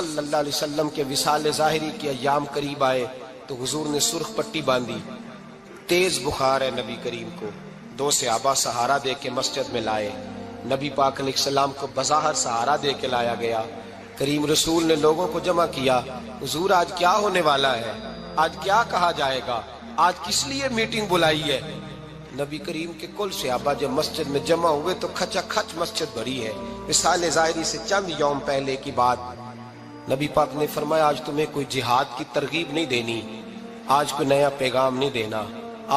صلی اللہ علیہ وسلم کے وصال ظاہری کے ایام قریب آئے تو حضور نے سرخ پٹی باندھی، تیز بخار ہے نبی کریم کو، 2 صحابہ سہارا دے کے مسجد میں لائے، نبی پاک علیہ السلام کو بظاہر سہارا دے کے لایا گیا۔ کریم رسول نے لوگوں کو جمع کیا، حضور آج کیا ہونے والا ہے، آج کیا کہا جائے گا، آج کس لیے میٹنگ بلائی ہے؟ نبی کریم کے کل صحابہ جب مسجد میں جمع ہوئے تو کھچا کھچ مسجد بھری ہے۔ وصال ظاہری سے چند یوم پہلے کی بات، نبی پاک نے فرمایا آج تمہیں کوئی جہاد کی ترغیب نہیں دینی، آج کوئی نیا پیغام نہیں دینا،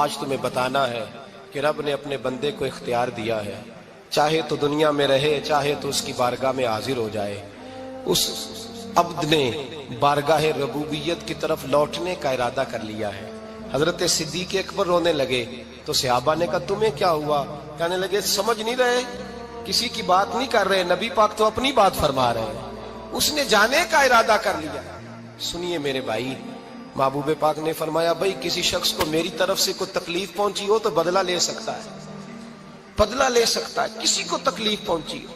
آج تمہیں بتانا ہے کہ رب نے اپنے بندے کو اختیار دیا ہے، چاہے تو دنیا میں رہے، چاہے تو اس کی بارگاہ میں حاضر ہو جائے۔ اس عبد نے بارگاہ ربوبیت کی طرف لوٹنے کا ارادہ کر لیا ہے۔ حضرت صدیق اکبر رونے لگے تو صحابہ نے کہا تمہیں کیا ہوا؟ کہنے لگے سمجھ نہیں رہے، کسی کی بات نہیں کر رہے، نبی پاک تو اپنی بات فرما رہے ہیں، اس نے جانے کا ارادہ کر لیا۔ سنیے میرے بھائی، محبوب پاک نے فرمایا بھائی کسی شخص کو میری طرف سے کوئی تکلیف پہنچی ہو تو بدلہ لے سکتا ہے، بدلہ لے سکتا ہے، کسی کو تکلیف پہنچی ہو۔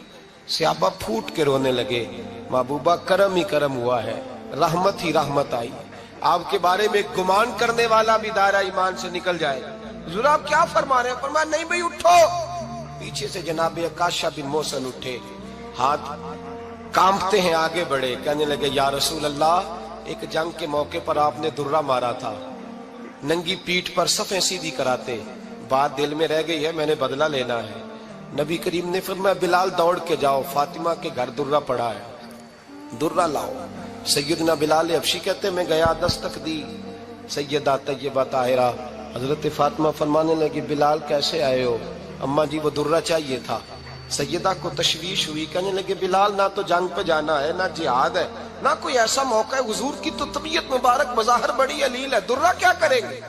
صحابہ پھوٹ کے رونے لگے، محبوبہ کرم ہی کرم ہوا ہے، رحمت ہی رحمت آئی، آپ کے بارے میں گمان کرنے والا بھی دائرہ ایمان سے نکل جائے۔ حضور آپ کیا فرما رہے ہیں؟ فرمایا نہیں بھائی اٹھو۔ پیچھے سے جناب عکاشہ بن محصن اٹھے، ہاتھ کانپتے ہیں، آگے بڑھے، کہنے لگے یا رسول اللہ، ایک جنگ کے موقع پر آپ نے درہ مارا تھا، ننگی پیٹھ پر صفیں سیدھی کراتے، بات دل میں رہ گئی ہے، میں نے بدلہ لینا ہے۔ نبی کریم نے فرمایا بلال دوڑ کے جاؤ، فاطمہ کے گھر درہ پڑا ہے، درہ لاؤ۔ سیدنا بلال حبشی کہتے میں گیا، دستک دی سیدہ طیبہ طاہرہ، حضرت فاطمہ فرمانے لگی بلال کیسے آئے ہو؟ اماں جی وہ درہ چاہیے تھا۔ سیدہ کو تشویش ہوئی، کہنے لگے بلال نہ تو جنگ پہ جانا ہے، نہ جہاد ہے، نہ کوئی ایسا موقع ہے، حضور کی تو طبیعت مبارک بظاہر بڑی علیل ہے، درہ کیا کریں گے؟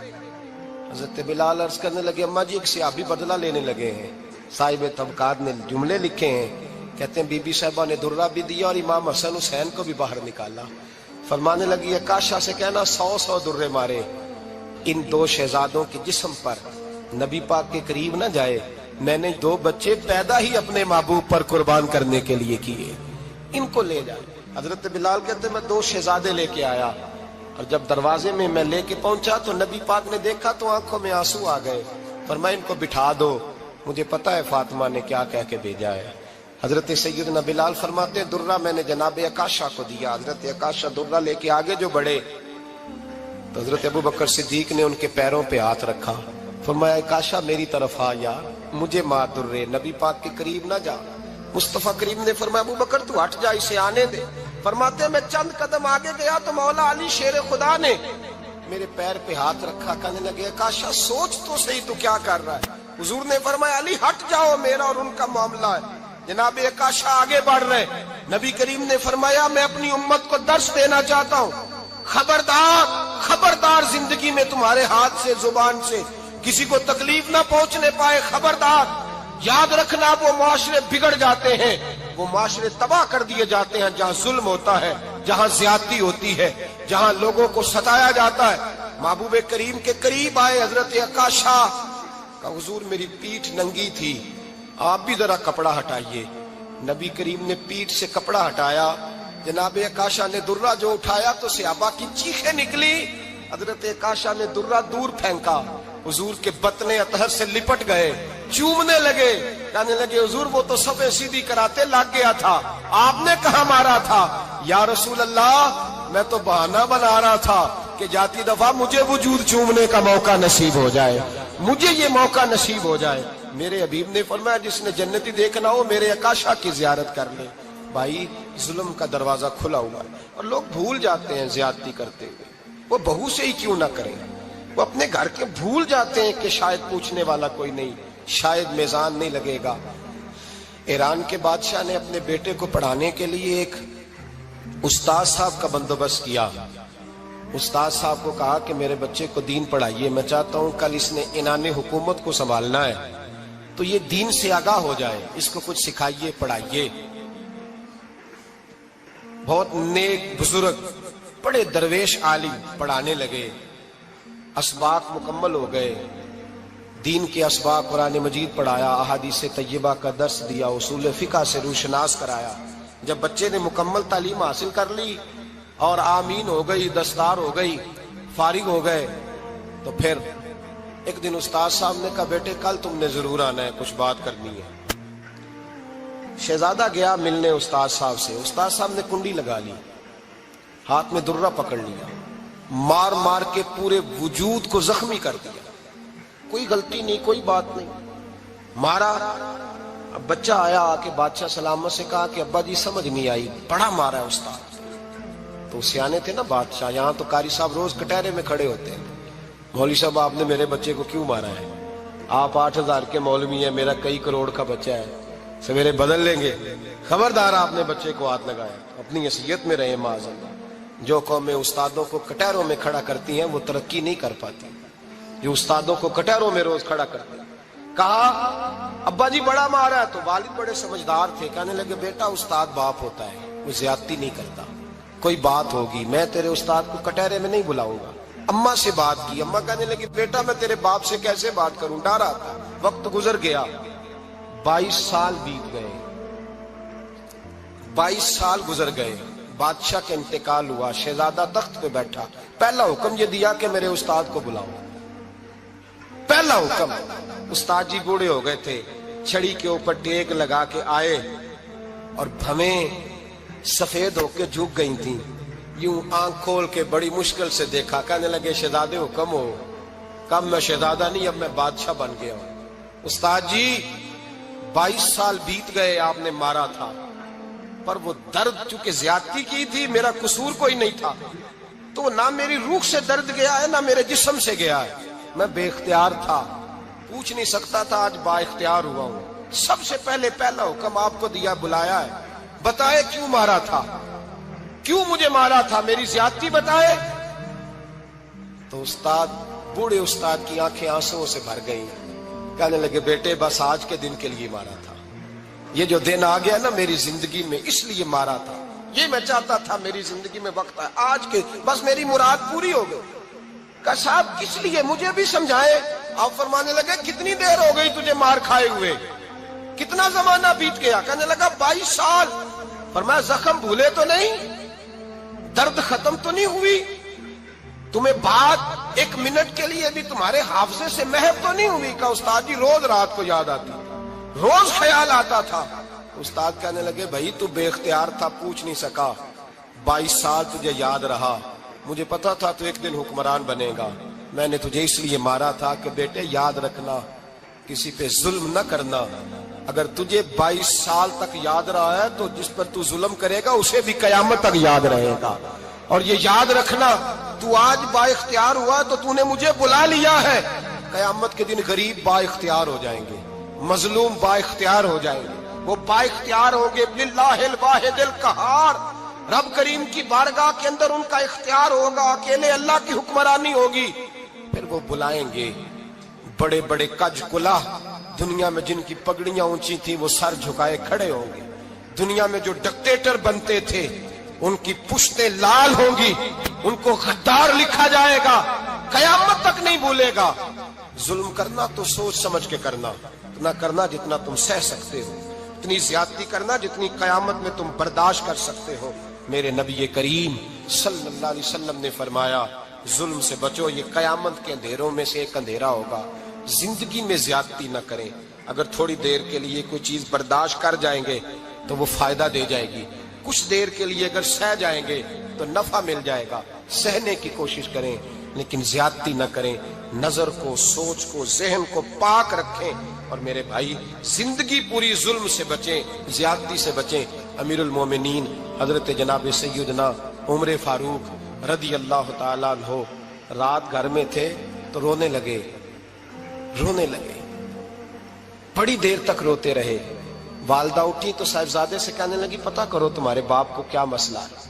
حضرت بلال عرض کرنے لگے اماں جی ایک صحابی بدلہ لینے لگے ہیں، صاحب طبقات نے جملے لکھے ہیں، کہتے ہیں بی بی صاحبہ نے درہ بھی دیا اور امام حسن حسین کو بھی باہر نکالا۔ فرمانے لگی عکاشہ سے کہنا 100 درے مارے، ان 2 شہزادوں کے جسم پر نبی پاک کے قریب نہ جائے، میں نے 2 بچے پیدا ہی اپنے محبوب پر قربان کرنے کے لیے کیے، ان کو لے جائے۔ حضرت بلال کہتے ہیں میں 2 شہزادے لے کے آیا، اور جب دروازے میں میں لے کے پہنچا تو نبی پاک نے دیکھا تو آنکھوں میں آنسو آ گئے۔ فرمایا ان کو بٹھا دو، مجھے پتا ہے فاطمہ نے کیا کہہ کے بھیجا ہے۔ حضرت سیدنا بلال فرماتے ہیں درہ میں نے جناب عکاشہ کو دیا، حضرت عکاشہ درہ لے کے آگے جو بڑھے تو حضرت ابوبکر صدیق نے ان کے پیروں پہ ہاتھ رکھا، فرمایا عکاشہ میری طرف آ یار، مجھے مار درے، نبی پاک کے قریب نہ جا۔ مصطفیٰ کریم نے فرمایا ابوبکر تو ہٹ جا، اسے آنے دے۔ فرماتے ہیں میں چند قدم آگے گیا تو مولا علی شیر خدا نے میرے پیر پہ ہاتھ رکھا، کہنے لگے عکاشہ سوچ تو صحیح تو کیا کر رہا ہے؟ حضور نے فرمایا علی ہٹ جاؤ، میرا اور ان کا معاملہ ہے۔ جناب عکاشہ آگے بڑھ رہے، نبی کریم نے فرمایا میں اپنی امت کو درس دینا چاہتا ہوں، خبردار خبردار زندگی میں تمہارے ہاتھ سے زبان سے کسی کو تکلیف نہ پہنچنے پائے، خبردار یاد رکھنا وہ معاشرے بگڑ جاتے ہیں، وہ معاشرے تباہ کر دیے جاتے ہیں جہاں ظلم ہوتا ہے، جہاں زیادتی ہوتی ہے، جہاں لوگوں کو ستایا جاتا ہے۔ محبوب کریم کے قریب آئے حضرت عکاشہ، کہا حضور میری پیٹھ ننگی تھی، آپ بھی ذرا کپڑا ہٹائیے۔ نبی کریم نے پیٹھ سے کپڑا ہٹایا، جناب عکاشہ نے درہ جو اٹھایا تو صحابہ کی چیخیں نکلی، حضرت عکاشہ نے درہ دور پھینکا، حضور کے بطن اطہر سے لپٹ گئے، چومنے لگے، کہنے لگے حضور وہ تو صفیں سیدھی کراتے لگ گیا تھا، آپ نے کہاں مارا تھا؟ یا رسول اللہ میں تو بہانہ بنا رہا تھا کہ جاتی دفعہ مجھے وجود چومنے کا موقع نصیب ہو جائے، مجھے یہ موقع نصیب ہو جائے۔ میرے حبیب نے فرمایا جس نے جنتی دیکھنا ہو میرے عکاشہ کی زیارت کر لے۔ بھائی ظلم کا دروازہ کھلا ہوا ہے اور لوگ بھول جاتے ہیں زیادتی کرتے ہوئے، وہ بہو سے ہی کیوں نہ کریں، وہ اپنے گھر کے بھول جاتے ہیں کہ شاید پوچھنے والا کوئی نہیں، شاید میزان نہیں لگے گا۔ ایران کے بادشاہ نے اپنے بیٹے کو پڑھانے کے لیے ایک استاد صاحب کا بندوبست کیا۔ استاد صاحب کو کہا کہ میرے بچے کو دین پڑھائیے، میں چاہتا ہوں کل اس نے عنان حکومت کو سنبھالنا ہے تو یہ دین سے آگاہ ہو جائے، اس کو کچھ سکھائیے پڑھائیے۔ بہت نیک بزرگ بڑے درویش عالم پڑھانے لگے، اسباق مکمل ہو گئے، دین کے اسباق قرآن مجید پڑھایا، احادیث طیبہ کا درس دیا، اصول فقہ سے روشناس کرایا، جب بچے نے مکمل تعلیم حاصل کر لی اور آمین ہو گئی، دستار ہو گئی، فارغ ہو گئے، تو پھر ایک دن استاد صاحب نے کہا بیٹے کل تم نے ضرور آنا ہے، کچھ بات کرنی ہے۔ شہزادہ گیا ملنے استاد صاحب سے، استاد صاحب نے کنڈی لگا لی، ہاتھ میں درہ پکڑ لیا، مار مار کے پورے وجود کو زخمی کر دیا، کوئی غلطی نہیں، کوئی بات نہیں، مارا۔ اب بچہ آیا آ کے بادشاہ سلامت سے کہا کہ ابا جی سمجھ نہیں آئی، بڑا مارا ہے استاد۔ تو سیانے تھے نا بادشاہ، یہاں تو قاری صاحب روز کٹہرے میں کھڑے ہوتے ہیں، مولوی صاحب آپ نے میرے بچے کو کیوں مارا ہے؟ آپ 8,000 کے مولوی ہیں، میرا کئی کروڑ کا بچہ ہے، سویرے بدل لیں گے، خبردار آپ نے بچے کو ہاتھ لگایا، اپنی حیثیت میں رہے معاذ اللہ۔ جو قومیں استادوں کو کٹہروں میں کھڑا کرتی ہیں وہ ترقی نہیں کر پاتی، جو استادوں کو کٹہروں میں روز کھڑا کرتے ہیں۔ کہا ابا جی بڑا مارا ہے، تو والد بڑے سمجھدار تھے، کہنے لگے بیٹا استاد باپ ہوتا ہے، وہ زیادتی نہیں کرتا، کوئی بات ہوگی، میں تیرے استاد کو کٹہرے میں نہیں بلاؤں گا۔ اماں سے بات کی، اماں کہنے لگی بیٹا میں تیرے باپ سے کیسے بات کروں، ڈر آتا۔ وقت گزر گیا، 22 سال بیت گئے، 22 سال گزر گئے، بادشاہ کا انتقال ہوا، شہزادہ تخت پہ بیٹھا، پہلا حکم یہ دیا کہ میرے استاد کو بلاؤ، پہلا حکم۔ استاد جی بوڑھے ہو گئے تھے، چھڑی کے اوپر ٹیک لگا کے آئے اور بھویں سفید ہو کے جھک گئی تھیں، یوں آنکھ کھول کے بڑی مشکل سے دیکھا، کہنے لگے شہزادے حکم ہو۔ کب میں شہزادہ نہیں، اب میں بادشاہ بن گیا ہوں۔ استاد جی 22 سال بیت گئے، آپ نے مارا تھا، پر وہ درد چونکہ زیادتی کی تھی، میرا قصور کوئی نہیں تھا، تو نہ میری روح سے درد گیا ہے نہ میرے جسم سے گیا ہے، میں بے اختیار تھا، پوچھ نہیں سکتا تھا، آج با اختیار ہوا ہوں۔ سب سے پہلے پہلا حکم آپ کو دیا، بلایا ہے، بتائے کیوں مارا تھا، کیوں مجھے مارا تھا، میری زیادتی بتائے۔ تو استاد، بوڑھے استاد کی آنکھیں آنسوں سے بھر گئی، کہنے لگے بیٹے بس آج کے دن کے لیے مارا تھا، یہ جو دن آ گیا نا میری زندگی میں اس لیے مارا تھا، یہ میں چاہتا تھا میری زندگی میں وقت آئے، آج کے بس میری مراد پوری ہو گئی۔ کہا صاحب کس لیے، مجھے بھی سمجھائے۔ آپ فرمانے لگے کتنی دیر ہو گئی تجھے مار کھائے ہوئے، کتنا زمانہ بیت گیا؟ کہنے لگا 22 سال۔ فرمایا زخم بھولے تو نہیں، درد ختم تو نہیں ہوئی، تمہیں بات 1 منٹ کے لیے بھی تمہارے حافظے سے محو تو نہیں ہوئی؟ کہا استاد جی روز رات کو یاد آتی، روز خیال آتا تھا۔ استاد کہنے لگے بھائی تو بے اختیار تھا، پوچھ نہیں سکا، 22 سال تجھے یاد رہا، مجھے پتا تھا تو ایک دن حکمران بنے گا، میں نے تجھے اس لیے مارا تھا کہ بیٹے یاد رکھنا، کسی پہ ظلم نہ کرنا، اگر تجھے 22 سال تک یاد رہا ہے تو جس پر تو ظلم کرے گا اسے بھی قیامت تک یاد رہے گا، اور یہ یاد رکھنا تو آج با اختیار ہوا تو تو نے مجھے بلا لیا ہے، قیامت کے دن غریب با اختیار ہو جائیں گے، مظلوم با اختیار ہو جائیں گے، وہ با اختیار ہوں گے، للہ الواحد القہار، رب کریم کی بارگاہ کے اندر ان کا اختیار ہوگا، اکیلے اللہ کی حکمرانی ہوگی، پھر وہ بلائیں گے، بڑے بڑے کج کلاہ دنیا میں جن کی پگڑیاں اونچی تھیں وہ سر جھکائے کھڑے ہوں گے، دنیا میں جو ڈکٹیٹر بنتے تھے ان کی پشتیں لال ہوں گی، ان کو غدار لکھا جائے گا، قیامت تک نہیں بھولے گا۔ ظلم کرنا تو سوچ سمجھ کے کرنا، اتنا کرنا جتنا تم سہ سکتے ہو، اتنی زیادتی کرنا جتنی قیامت میں تم برداشت کر سکتے ہو۔ میرے نبی کریم صلی اللہ علیہ وسلم نے فرمایا ظلم سے بچو، یہ قیامت کے اندھیروں میں سے ایک اندھیرا ہوگا، زندگی میں زیادتی نہ کریں، اگر تھوڑی دیر کے لیے کوئی چیز برداشت کر جائیں گے تو وہ فائدہ دے جائے گی، کچھ دیر کے لیے اگر سہ جائیں گے تو نفع مل جائے گا، سہنے کی کوشش کریں لیکن زیادتی نہ کریں، نظر کو، سوچ کو، ذہن کو پاک رکھیں، اور میرے بھائی زندگی پوری ظلم سے بچیں، زیادتی سے بچیں۔ امیر المومنین حضرت جناب سیدنا عمر فاروق رضی اللہ تعالیٰ عنہ رات گھر میں تھے تو رونے لگے، بڑی دیر تک روتے رہے، والدہ اٹھی تو صاحبزادے سے کہنے لگی پتہ کرو تمہارے باپ کو کیا مسئلہ ہے۔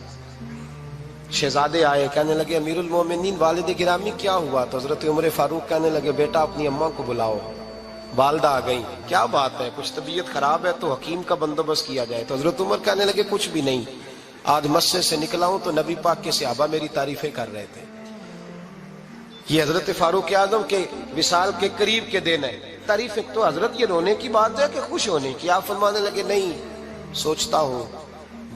شہزادے آئے، کہنے لگے امیر المومنین والد گرامی کیا ہوا؟ تو حضرت عمر فاروق کہنے لگے بیٹا اپنی اماں کو بلاؤ۔ والدہ آ گئی، کیا بات ہے، کچھ طبیعت خراب ہے تو حکیم کا بندوبست کیا جائے۔ تو حضرت عمر کہنے لگے کچھ بھی نہیں، آج مسجد سے نکلا ہوں تو نبی پاک کے صحابہ میری تعریفیں کر رہے تھے۔ یہ حضرت فاروق اعظم کے وصال کے قریب کے دن ہے، تعریفیں تو حضرت یہ رونے کی بات ہے کہ خوش ہونے کی؟ آپ فرمانے لگے نہیں، سوچتا ہوں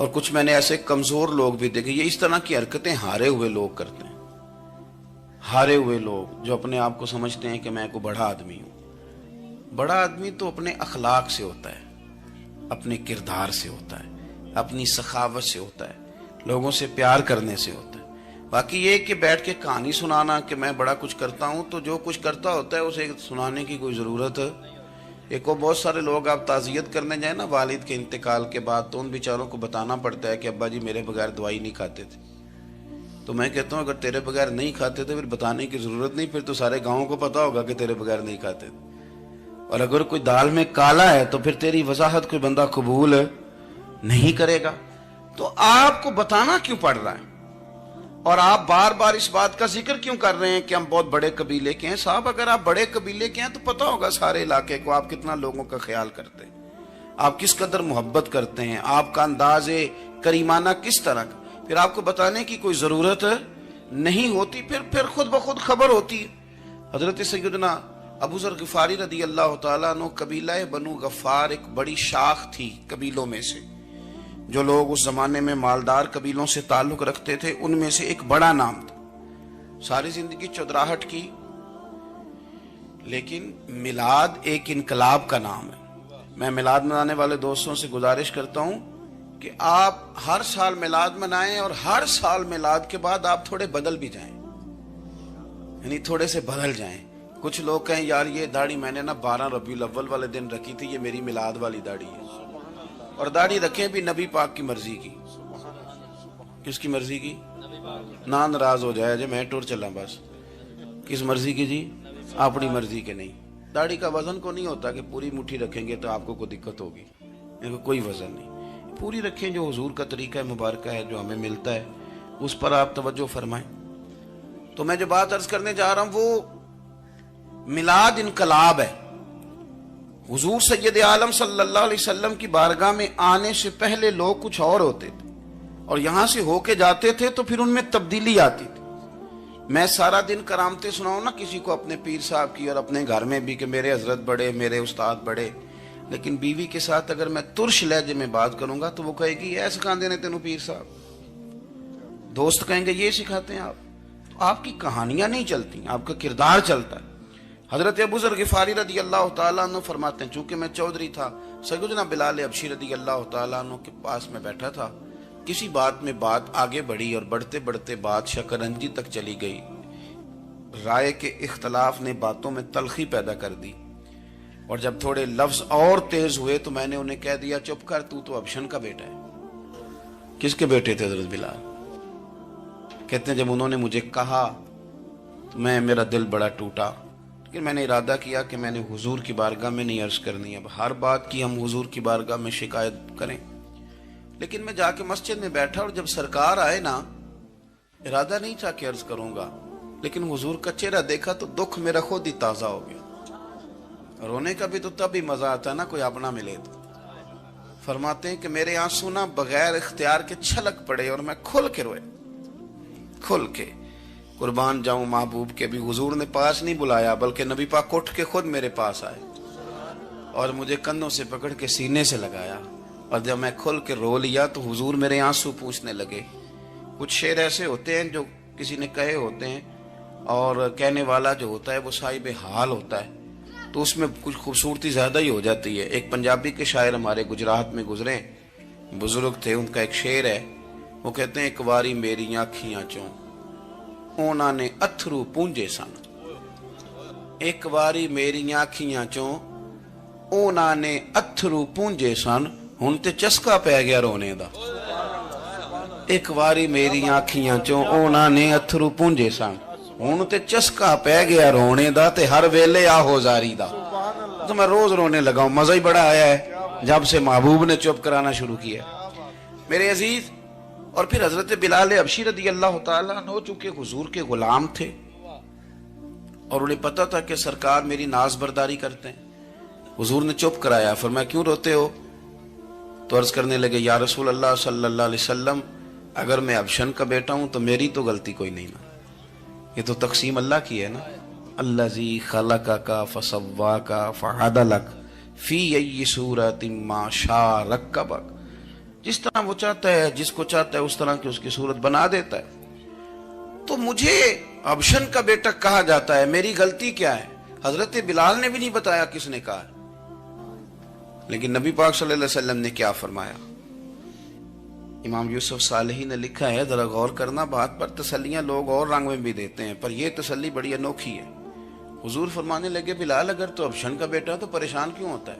اور کچھ میں نے ایسے کمزور لوگ بھی دیکھے، یہ اس طرح کی حرکتیں ہارے ہوئے لوگ کرتے ہیں. ہارے ہوئے لوگ جو اپنے آپ کو سمجھتے ہیں کہ میں کوئی بڑا آدمی ہوں. بڑا آدمی تو اپنے اخلاق سے ہوتا ہے، اپنے کردار سے ہوتا ہے، اپنی سخاوت سے ہوتا ہے، لوگوں سے پیار کرنے سے ہوتا ہے. باقی یہ کہ بیٹھ کے کہانی سنانا کہ میں بڑا کچھ کرتا ہوں، تو جو کچھ کرتا ہوتا ہے اسے سنانے کی کوئی ضرورت ہے. ایک اور بہت سارے لوگ آپ تعزیت کرنے جائیں نا والد کے انتقال کے بعد، تو ان بیچاروں کو بتانا پڑتا ہے کہ ابا جی میرے بغیر دوائی نہیں کھاتے تھے. تو میں کہتا ہوں اگر تیرے بغیر نہیں کھاتے تھے پھر بتانے کی ضرورت نہیں، پھر تو سارے گاؤں کو پتا ہوگا کہ تیرے بغیر نہیں کھاتے تھے. اور اگر کوئی دال میں کالا ہے تو پھر تیری وضاحت کوئی بندہ قبول نہیں کرے گا. تو آپ کو بتانا کیوں پڑ رہا ہے؟ اور آپ بار بار اس بات کا ذکر کیوں کر رہے ہیں کہ ہم بہت بڑے قبیلے کے ہیں؟ صاحب اگر آپ بڑے قبیلے کے ہیں تو پتا ہوگا سارے علاقے کو آپ کتنا لوگوں کا خیال کرتے ہیں، آپ کس قدر محبت کرتے ہیں، آپ کا انداز کریمانہ کس طرح کا. پھر آپ کو بتانے کی کوئی ضرورت نہیں ہوتی، پھر خود بخود خبر ہوتی. حضرت سیدنا ابو ذر غفاری رضی اللہ تعالیٰ عنہ، قبیلہ بنو غفار ایک بڑی شاخ تھی قبیلوں میں سے. جو لوگ اس زمانے میں مالدار قبیلوں سے تعلق رکھتے تھے ان میں سے ایک بڑا نام تھا. ساری زندگی چودراہٹ کی، لیکن میلاد ایک انقلاب کا نام ہے. میں میلاد منانے والے دوستوں سے گزارش کرتا ہوں کہ آپ ہر سال میلاد منائیں، اور ہر سال میلاد کے بعد آپ تھوڑے بدل بھی جائیں، یعنی تھوڑے سے بدل جائیں. کچھ لوگ کہیں یار یہ داڑھی میں نے نا 12 ربیع الاول والے دن رکھی تھی، یہ میری میلاد والی داڑھی ہے. اور داڑھی رکھیں بھی نبی پاک کی مرضی کی. کس کی مرضی کی؟ نہ ناراض ہو جائے جی میں ٹور چلا بس. کس مرضی کی جی؟ اپنی مرضی کے نہیں. داڑھی کا وزن کو نہیں ہوتا کہ پوری مٹھی رکھیں گے تو آپ کو کوئی دقت ہوگی، کوئی وزن نہیں. پوری رکھیں، جو حضور کا طریقہ مبارکہ ہے جو ہمیں ملتا ہے اس پر آپ توجہ فرمائیں. تو میں جو بات عرض کرنے جا رہا ہوں وہ میلاد انقلاب ہے. حضور سید عالم صلی اللہ علیہ وسلم کی بارگاہ میں آنے سے پہلے لوگ کچھ اور ہوتے تھے، اور یہاں سے ہو کے جاتے تھے تو پھر ان میں تبدیلی آتی تھی. میں سارا دن کرامتیں سناؤں نا کسی کو اپنے پیر صاحب کی، اور اپنے گھر میں بھی کہ میرے حضرت بڑے، میرے استاد بڑے، لیکن بیوی کے ساتھ اگر میں ترش لہجے میں بات کروں گا تو وہ کہے گی یہ سکھاندے نے تینوں پیر صاحب. دوست کہیں گے یہ سکھاتے ہیں آپ. تو آپ کی کہانیاں نہیں چلتی، آپ کا کردار چلتا ہے. حضرت ابو ذر غفاری رضی اللہ تعالیٰ عنہ فرماتے ہیں چونکہ میں چودھری تھا، سیدنا بلال حبشی رضی اللہ تعالیٰ عنہ کے پاس میں بیٹھا تھا. کسی بات میں بات آگے بڑھی اور بڑھتے بڑھتے بات شکنجی تک چلی گئی. رائے کے اختلاف نے باتوں میں تلخی پیدا کر دی، اور جب تھوڑے لفظ اور تیز ہوئے تو میں نے انہیں کہہ دیا چپ کر، تو ابشن کا بیٹا ہے. کس کے بیٹے تھے حضرت بلال؟ کہتے ہیں جب انہوں نے مجھے کہا تو میرا دل بڑا ٹوٹا، لیکن میں نے ارادہ کیا کہ میں نے حضور کی بارگاہ میں نہیں عرض کرنی. اب ہر بات کی ہم حضور کی بارگاہ میں شکایت کریں. لیکن میں جا کے مسجد میں بیٹھا، اور جب سرکار آئے نا، ارادہ نہیں تھا کہ عرض کروں گا، لیکن حضور کا چہرہ دیکھا تو دکھ میرا خود ہی تازہ ہو گیا. رونے کا بھی تو تب ہی مزہ آتا ہے نا کوئی اپنا ملے تو. فرماتے ہیں کہ میرے آنسو نا بغیر اختیار کے چھلک پڑے، اور میں کھل کے روئے، کھل کے. قربان جاؤں محبوب کے بھی حضور نے پاس نہیں بلایا، بلکہ نبی پاک اٹھ کے خود میرے پاس آئے اور مجھے کندھوں سے پکڑ کے سینے سے لگایا. اور جب میں کھل کے رو لیا تو حضور میرے آنسو پوچھنے لگے. کچھ شعر ایسے ہوتے ہیں جو کسی نے کہے ہوتے ہیں، اور کہنے والا جو ہوتا ہے وہ صاحب حال ہوتا ہے، تو اس میں کچھ خوبصورتی زیادہ ہی ہو جاتی ہے. ایک پنجابی کے شاعر ہمارے گجرات میں گزرے، بزرگ تھے، ان کا ایک شعر ہے. وہ کہتے ہیں ایک واری میری آنکھیاں چوں اونا نے اتھرو پونجے سن. ایک واری میری آنکھیاں چوں اونا نے اتھرو پونجے سن، ہن تے چسکا پہ گیا رونے دا. ایک واری میری آنکھیاں چوں اونا نے اتھرو پونجے سن، ہن تے چسکا پہ گیا رونے دا، تے ہر ویلے آہو زاری دا. تو میں روز رونے لگا ہوں. مزہ ہی بڑا آیا ہے جب سے محبوب نے چپ کرانا شروع کیا میرے عزیز. اور پھر حضرت بلال حبشی رضی اللہ تعالیٰ عنہ چونکہ حضور کے غلام تھے، اور انہیں پتا تھا کہ سرکار میری ناز برداری کرتے ہیں. حضور نے چپ کرایا. فرمایا کیوں روتے ہو؟ تو عرض کرنے لگے یا رسول اللہ صلی اللہ علیہ وسلم، اگر میں ابشن کا بیٹا ہوں تو میری تو غلطی کوئی نہیں نا، یہ تو تقسیم اللہ کی ہے نا. الذی خلقک فسواک فعدلک فی ای صورت ما شاء رکبک. جس طرح وہ چاہتا ہے، جس کو چاہتا ہے اس طرح کی اس کی صورت بنا دیتا ہے. تو مجھے ابشن کا بیٹا کہا جاتا ہے، میری غلطی کیا ہے؟ حضرت بلال نے بھی نہیں بتایا کس نے کہا، لیکن نبی پاک صلی اللہ علیہ وسلم نے کیا فرمایا. امام یوسف صالحی نے لکھا ہے، ذرا غور کرنا بات پر، تسلیاں لوگ اور رنگ میں بھی دیتے ہیں پر یہ تسلی بڑی انوکھی ہے. حضور فرمانے لگے، بلال اگر تو ابشن کا بیٹا ہے تو پریشان کیوں ہوتا ہے؟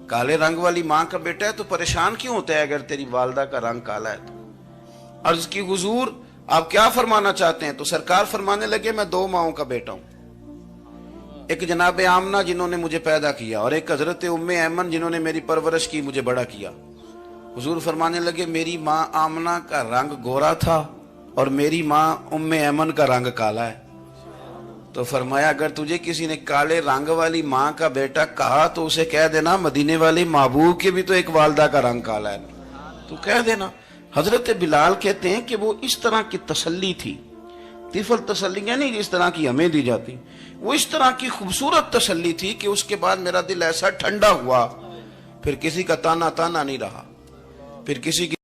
کالے رنگ والی ماں کا بیٹا ہے تو پریشان کیوں ہوتا ہے اگر تیری والدہ کا رنگ کالا ہے تو؟ عرض کی حضور آپ کیا فرمانا چاہتے ہیں؟ تو سرکار فرمانے لگے، میں دو ماؤں کا بیٹا ہوں، ایک جناب آمنہ جنہوں نے مجھے پیدا کیا اور ایک حضرت ام ایمن جنہوں نے میری پرورش کی، مجھے بڑا کیا. حضور فرمانے لگے، میری ماں آمنہ کا رنگ گورا تھا اور میری ماں ام ایمن کا رنگ کالا ہے. تو فرمایا اگر تجھے کسی نے کالے رنگ والی ماں کا بیٹا کہا تو اسے کہہ دینا مدینے والے محبوب کے بھی تو ایک والدہ کا رنگ کالا ہے، تو کہہ دینا. حضرت بلال کہتے ہیں کہ وہ اس طرح کی تسلی تھی، طفل تسلیاں نہیں جس طرح کی ہمیں دی جاتی، وہ اس طرح کی خوبصورت تسلی تھی کہ اس کے بعد میرا دل ایسا ٹھنڈا ہوا، پھر کسی کا تانا نہیں رہا، پھر کسی کی